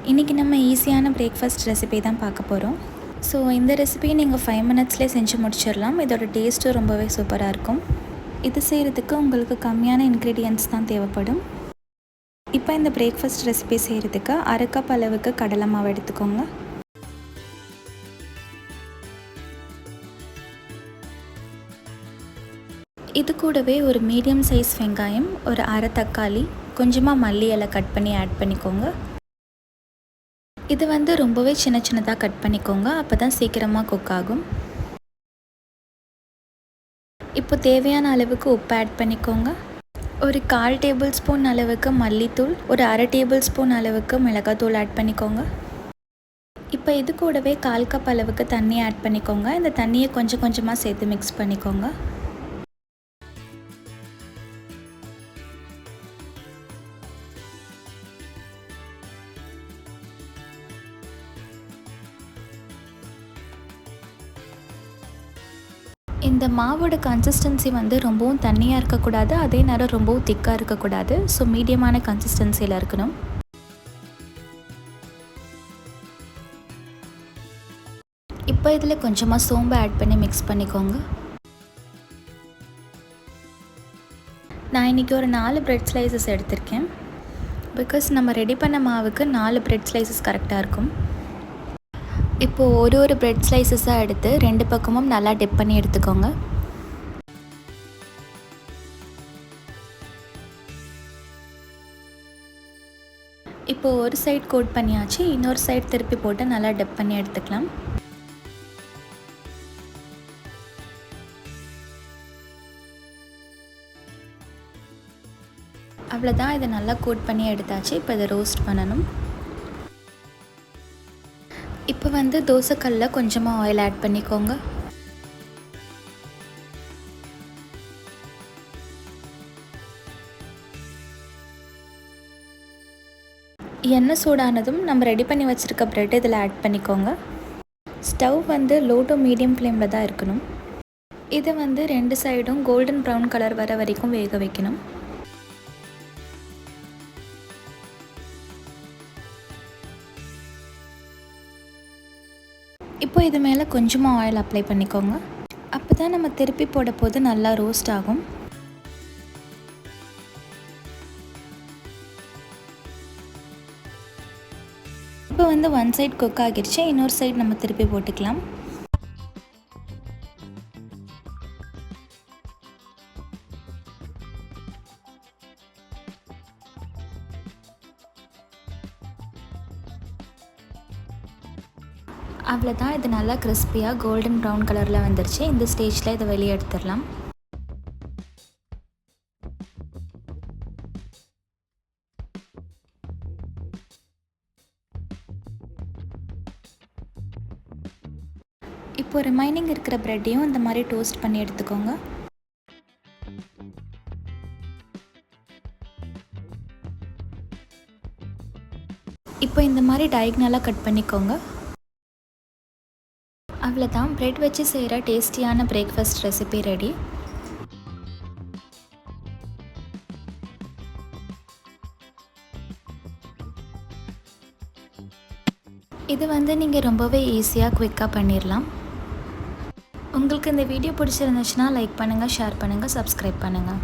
இன்றைக்கி நம்ம ஈஸியான பிரேக்ஃபாஸ்ட் ரெசிபி தான் பார்க்க போகிறோம். ஸோ இந்த ரெசிபியை நீங்கள் 5 மினிட்ஸ்லேயே செஞ்சு முடிச்சிடலாம். இதோட டேஸ்ட்டும் ரொம்பவே சூப்பராக இருக்கும். இது செய்கிறதுக்கு உங்களுக்கு கம்மியான இன்க்ரீடியன்ட்ஸ் தான் தேவைப்படும். இப்போ இந்த பிரேக்ஃபாஸ்ட் ரெசிபி செய்கிறதுக்கு 1/2 கப் அளவுக்கு கடலை மாவு எடுத்துக்கோங்க. இது கூடவே ஒரு மீடியம் சைஸ் வெங்காயம், ஒரு 1/2 தக்காளி, கொஞ்சமாக மல்லி இலை கட் பண்ணி ஆட் பண்ணிக்கோங்க. இது ரொம்பவே சின்னதாக கட் பண்ணிக்கோங்க, அப்போ தான் சீக்கிரமாக குக் ஆகும். இப்போ தேவையான அளவுக்கு உப்பு ஆட் பண்ணிக்கோங்க. ஒரு 1/4 டேபிள் ஸ்பூன் அளவுக்கு மல்லித்தூள், ஒரு 1/2 டேபிள் ஸ்பூன் அளவுக்கு மிளகாத்தூள் ஆட் பண்ணிக்கோங்க. இப்போ இது கூடவே 1/4 கப் அளவுக்கு தண்ணி ஆட் பண்ணிக்கோங்க. இந்த தண்ணியை கொஞ்சம் கொஞ்சமாக சேர்த்து மிக்ஸ் பண்ணிக்கோங்க. இந்த மாவோட கன்சிஸ்டன்சி ரொம்பவும் தண்ணியாக இருக்கக்கூடாது, அதே நேரம் ரொம்பவும் திக்காக இருக்கக்கூடாது. ஸோ மீடியமான கன்சிஸ்டன்சியில் இருக்கணும். இப்போ இதில் கொஞ்சமாக சோம்பு ஆட் பண்ணி மிக்ஸ் பண்ணிக்கோங்க. நான் இன்றைக்கி ஒரு 4 பிரெட் ஸ்லைசஸ் எடுத்திருக்கேன். பிகாஸ் நம்ம ரெடி பண்ண மாவுக்கு 4 பிரெட் ஸ்லைசஸ் கரெக்டாக இருக்கும். இப்போது ஒரு பிரெட் ஸ்லைசஸாக எடுத்து 2 பக்கமும் நல்லா டிப் பண்ணி எடுத்துக்கோங்க. இப்போது ஒரு சைட் கோட் பண்ணியாச்சு, இன்னொரு சைட் திருப்பி போட்டு நல்லா டிப் பண்ணி எடுத்துக்கலாம். அவ்வளோதான், இதை நல்லா கோட் பண்ணி எடுத்தாச்சு. இப்போ இதை ரோஸ்ட் பண்ணணும். இப்போ தோசைக்கல்லில் கொஞ்சமாக ஆயில் ஆட் பண்ணிக்கோங்க. எண்ணெய் சூடானதும் நம்ம ரெடி பண்ணி வச்சுருக்க ப்ரெட் இதில் ஆட் பண்ணிக்கோங்க. ஸ்டவ் லோ டு மீடியம் ஃப்ளேமில் தான் இருக்கணும். இதை 2 சைடும் கோல்டன் ப்ரௌன் கலர் வர வரைக்கும் வேக வைக்கணும். இப்போ இது மேலே கொஞ்சமாக ஆயில் அப்ளை பண்ணிக்கோங்க. அப்போ தான் நம்ம திருப்பி போட போது நல்லா ரோஸ்ட் ஆகும். இப்போ 1 சைட் குக் ஆகிடுச்சு, இன்னொரு சைடு நம்ம திருப்பி போட்டுக்கலாம். அவ்வளோதான், இது நல்லா கிறிஸ்பியாக கோல்டன் ப்ரௌன் கலரில் வந்துருச்சு. இந்த ஸ்டேஜில் இதை வெளியே எடுத்துடலாம். இப்போ ரிமைனிங் இருக்கிற ப்ரெட்டையும் இந்த மாதிரி டோஸ்ட் பண்ணி எடுத்துக்கோங்க. இப்போ இந்த மாதிரி டயக்னலாக கட் பண்ணிக்கோங்க. அவ்வளோதான், ப்ரெட் வச்சு செய்கிற டேஸ்டியான பிரேக்ஃபாஸ்ட் ரெசிபி ரெடி. இது நீங்கள் ரொம்பவே ஈஸியாக குயிக்காக பண்ணிடலாம். உங்களுக்கு இந்த வீடியோ பிடிச்சிருந்துச்சுன்னா லைக் பண்ணுங்கள், ஷேர் பண்ணுங்கள், சப்ஸ்கிரைப் பண்ணுங்கள்.